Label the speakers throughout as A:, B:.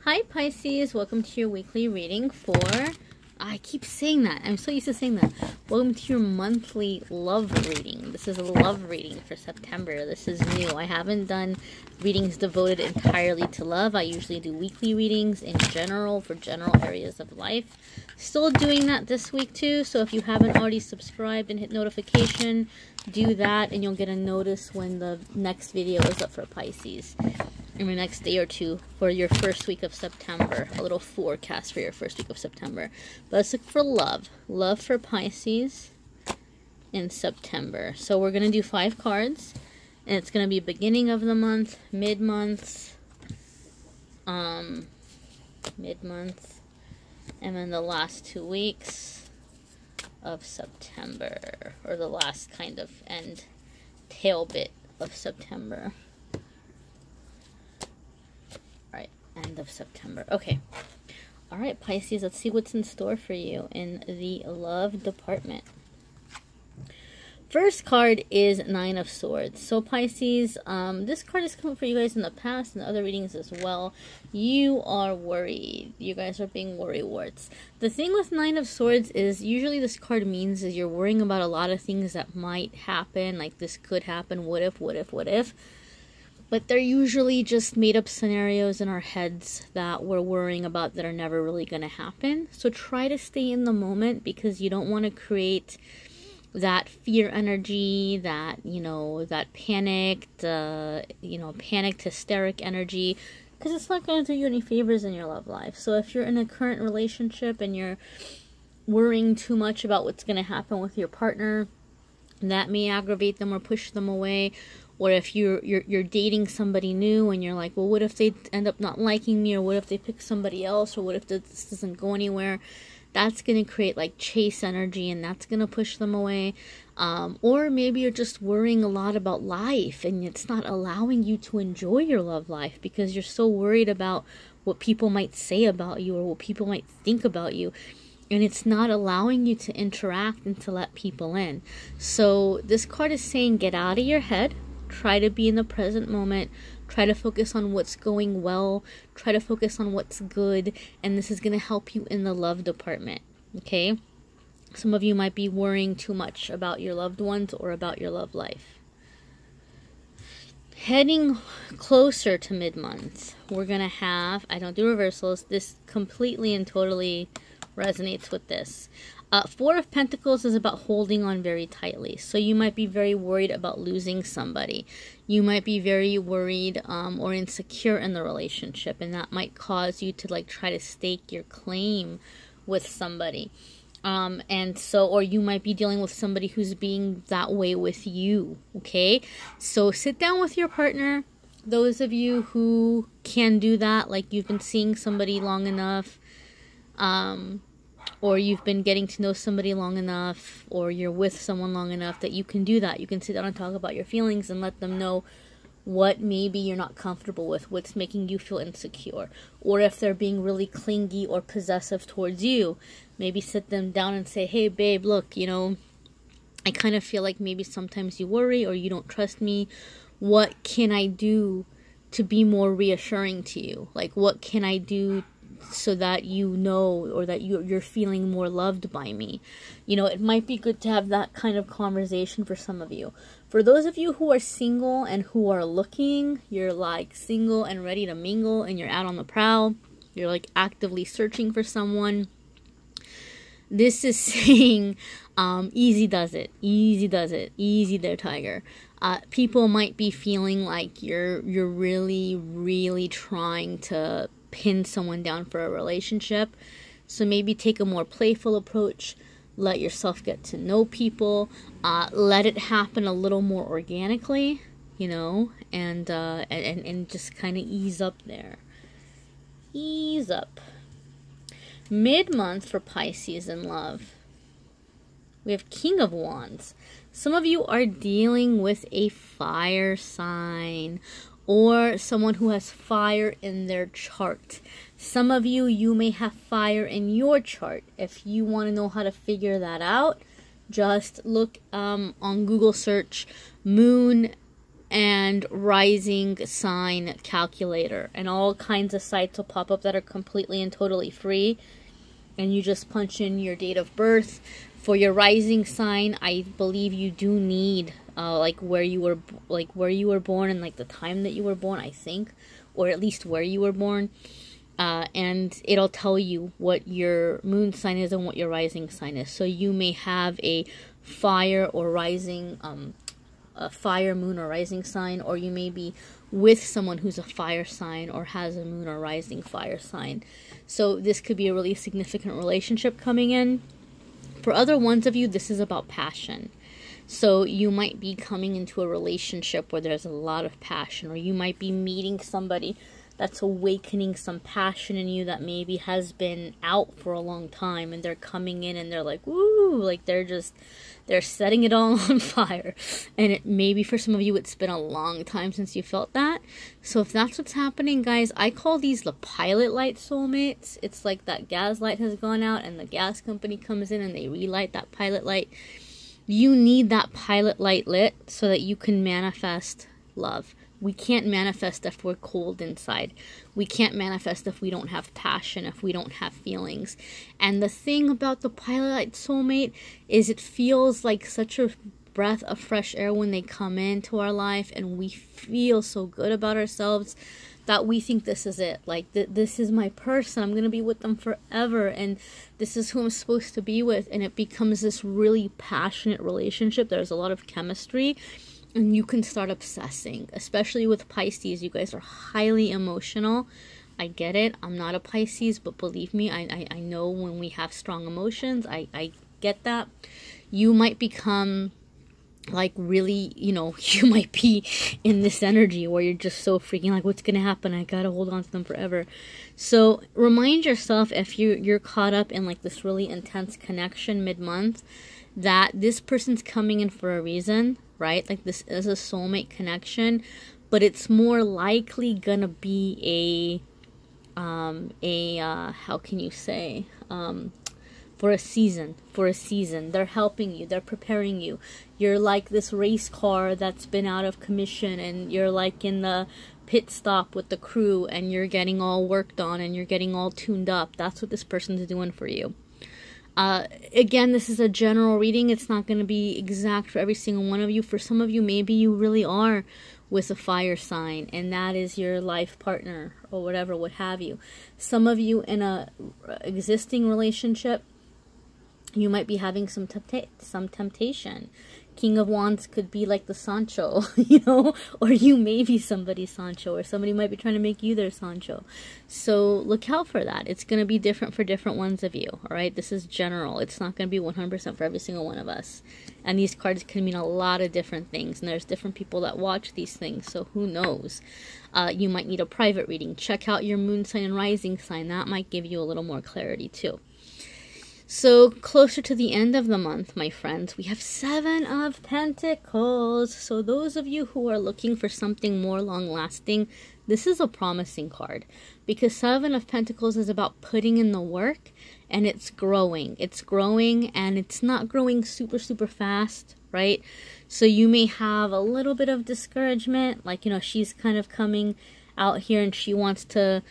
A: Hi Pisces, welcome to your weekly reading for, I keep saying that, I'm so used to saying that. Welcome to your monthly love reading. This is a love reading for September. This is new. I haven't done readings devoted entirely to love. I usually do weekly readings in general for general areas of life. Still doing that this week too, so if you haven't already subscribed and hit notification, do that and you'll get a notice when the next video is up for Pisces. In the next day or two for your first week of September. A little forecast for your first week of September. But let's look for love. Love for Pisces in September. So we're going to do 5 cards. And it's going to be beginning of the month, mid-month, mid-month, and then the last 2 weeks of September. Or the last kind of tail bit of September. End of September. Okay. All right, Pisces, let's see what's in store for you in the love department. First card is 9 of Swords. So Pisces, this card has come for you guys in the past and other readings as well. You are worried. You guys are being worrywarts. The thing with 9 of Swords is usually this card means is you're worrying about a lot of things that might happen. Like this could happen. What if, what if, what if? But they're usually just made-up scenarios in our heads that we're worrying about that are never really going to happen. So try to stay in the moment because you don't want to create that fear energy, that, that panicked, panicked, hysteric energy, because it's not going to do you any favors in your love life. So if you're in a current relationship and you're worrying too much about what's going to happen with your partner, that may aggravate them or push them away. Or if you're dating somebody new and you're like, well, what if they end up not liking me? Or what if they pick somebody else? Or what if this doesn't go anywhere? That's going to create like chase energy and that's going to push them away. Or maybe you're just worrying a lot about life and it's not allowing you to enjoy your love life because you're so worried about what people might say about you or what people might think about you. And it's not allowing you to interact and to let people in. So this card is saying get out of your head. Try to be in the present moment. Try to focus on what's going well. Try to focus on what's good. And this is going to help you in the love department. Okay? Some of you might be worrying too much about your loved ones or about your love life. Heading closer to mid-month, we're going to have, I don't do reversals, this completely and totally resonates with this. 4 of Pentacles is about holding on very tightly. So you might be very worried about losing somebody. You might be very worried or insecure in the relationship. And that might cause you to try to stake your claim with somebody. Or you might be dealing with somebody who's being that way with you. Okay? So sit down with your partner. Those of you who can do that, like you've been seeing somebody long enough, or you've been getting to know somebody long enough, or you're with someone long enough that you can do that. You can sit down and talk about your feelings and let them know what maybe you're not comfortable with, what's making you feel insecure. Or if they're being really clingy or possessive towards you, maybe sit them down and say, hey babe, look, I kind of feel like maybe sometimes you worry or you don't trust me. What can I do to be more reassuring to you? Like, what can I do so that you know or that you're feeling more loved by me? It might be good to have that kind of conversation for some of you. For those of you who are single and who are looking, you're single and ready to mingle and you're out on the prowl, you're actively searching for someone. This is saying, easy does it, easy does it, easy there, tiger. People might be feeling like you're really, really trying to pin someone down for a relationship. So maybe take a more playful approach. Let yourself get to know people. Let it happen a little more organically, and just kind of ease up there. Ease up. Mid-month for Pisces in love. We have King of Wands. Some of you are dealing with a fire sign or someone who has fire in their chart. Some of you may have fire in your chart. If you want to know how to figure that out, just look on Google search moon and rising sign calculator, and all kinds of sites will pop up that are completely and totally free, and you just punch in your date of birth. For your rising sign, I believe you do need like where you were born and like the time that you were born, I think, or at least where you were born, and it'll tell you what your moon sign is and what your rising sign is. So you may have a fire or rising a fire, moon, or rising sign, or you may be with someone who's a fire sign or has a moon or rising fire sign. So this could be a really significant relationship coming in. For other ones of you, this is about passion. So you might be coming into a relationship where there's a lot of passion, or you might be meeting somebody that's awakening some passion in you that maybe has been out for a long time, and they're coming in and they're like, woo, like they're setting it all on fire. And maybe for some of you, it's been a long time since you felt that. So if that's what's happening, guys, I call these the pilot light soulmates. It's like that gas light has gone out and the gas company comes in and they relight that pilot light. You need that pilot light lit so that you can manifest love. We can't manifest if we're cold inside. We can't manifest if we don't have passion, if we don't have feelings. And the thing about the pilot light soulmate is it feels like such a breath of fresh air when they come into our life, and we feel so good about ourselves that we think this is it. Like, this is my person. I'm going to be with them forever, and this is who I'm supposed to be with. And it becomes this really passionate relationship. There's a lot of chemistry. And you can start obsessing, especially with Pisces. You guys are highly emotional. I get it. I'm not a Pisces, but believe me, I know when we have strong emotions. I get that. You might become like really, you might be in this energy where you're just so freaking like, what's going to happen? I got to hold on to them forever. So remind yourself, if you're caught up in like this really intense connection mid-month, that this person's coming in for a reason, right? Like, this is a soulmate connection, but it's more likely gonna be how can you say, for a season. They're helping you, they're preparing you. You're like this race car that's been out of commission, and you're like in the pit stop with the crew, and you're getting all worked on and you're getting all tuned up. That's what this person's doing for you. Again, this is a general reading. It's not going to be exact for every single one of you. For some of you, maybe you really are with a fire sign, and that is your life partner or whatever, what have you. Some of you in a existing relationship, you might be having some temptation. King of Wands could be like the Sancho, or you may be somebody's Sancho, or somebody might be trying to make you their Sancho. So look out for that. It's going to be different for different ones of you, all right? This is general. It's not going to be 100% for every single one of us. And these cards can mean a lot of different things, and there's different people that watch these things, so who knows? You might need a private reading. Check out your moon sign and rising sign. That might give you a little more clarity too. So, closer to the end of the month, my friends, we have 7 of Pentacles. So, those of you who are looking for something more long-lasting, this is a promising card. Because 7 of Pentacles is about putting in the work, and it's growing. It's growing, and it's not growing super, super fast, right? So, you may have a little bit of discouragement. Like, she's kind of coming out here, and she wants to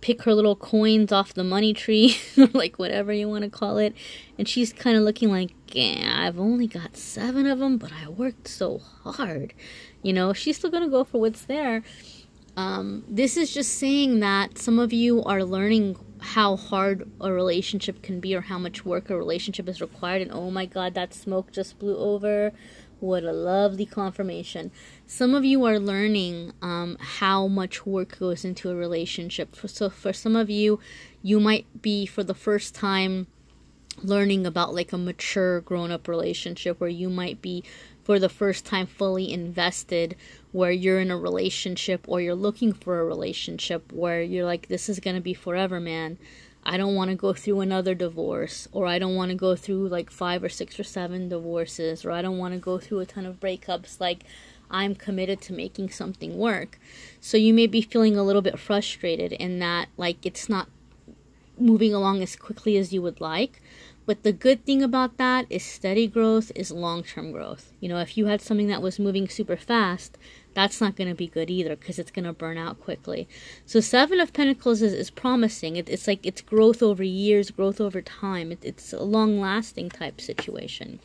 A: pick her little coins off the money tree, or like whatever you want to call it, and she's kind of looking like, yeah, I've only got 7 of them, but I worked so hard. She's still gonna go for what's there. This is just saying that some of you are learning how hard a relationship can be, or how much work a relationship is required. And oh my god, that smoke just blew over. What a lovely confirmation. Some of you are learning how much work goes into a relationship. So for some of you, you might be for the first time learning about like a mature grown-up relationship, where you might be for the first time fully invested, where you're in a relationship, or you're looking for a relationship where you're like, this is going to be forever, man. I don't want to go through another divorce, or I don't want to go through like 5 or 6 or 7 divorces, or I don't want to go through a ton of breakups. Like, I'm committed to making something work. So you may be feeling a little bit frustrated in that, like, it's not moving along as quickly as you would like. But the good thing about that is steady growth is long-term growth. If you had something that was moving super fast, that's not going to be good either, because it's going to burn out quickly. So Seven of Pentacles is promising. It's like it's growth over years, growth over time. It's a long-lasting type situation.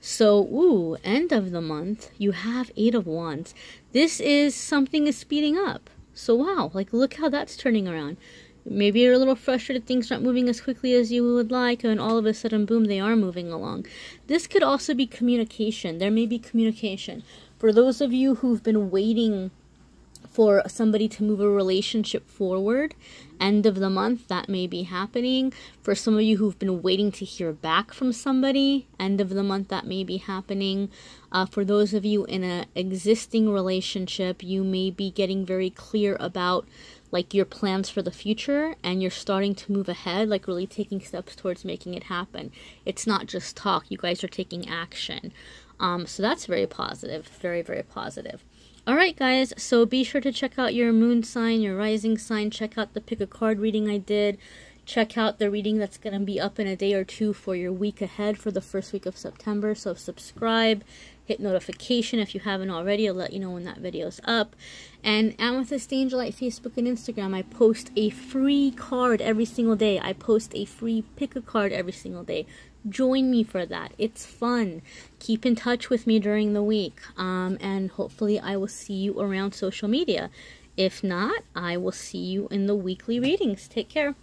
A: So, ooh, end of the month, you have Eight of Wands. This is something is speeding up. So wow, like look how that's turning around. Maybe you're a little frustrated, things aren't moving as quickly as you would like, and all of a sudden, boom, they are moving along. This could also be communication. There may be communication. For those of you who've been waiting for somebody to move a relationship forward, end of the month, that may be happening. For some of you who've been waiting to hear back from somebody, end of the month, that may be happening. For those of you in an existing relationship, you may be getting very clear about like your plans for the future, and you're starting to move ahead, like really taking steps towards making it happen. It's not just talk, you guys are taking action. So that's very positive, very, very positive. All right, guys, so be sure to check out your moon sign, your rising sign. Check out the pick a card reading I did. Check out the reading that's going to be up in a day or two for your week ahead for the first week of September. So subscribe, hit notification if you haven't already. I'll let you know when that video's up. And AmethystAngelLight Facebook and Instagram, I post a free card every single day. I post a free pick a card every single day. Join me for that. It's fun. Keep in touch with me during the week. And hopefully I will see you around social media. If not, I will see you in the weekly readings. Take care.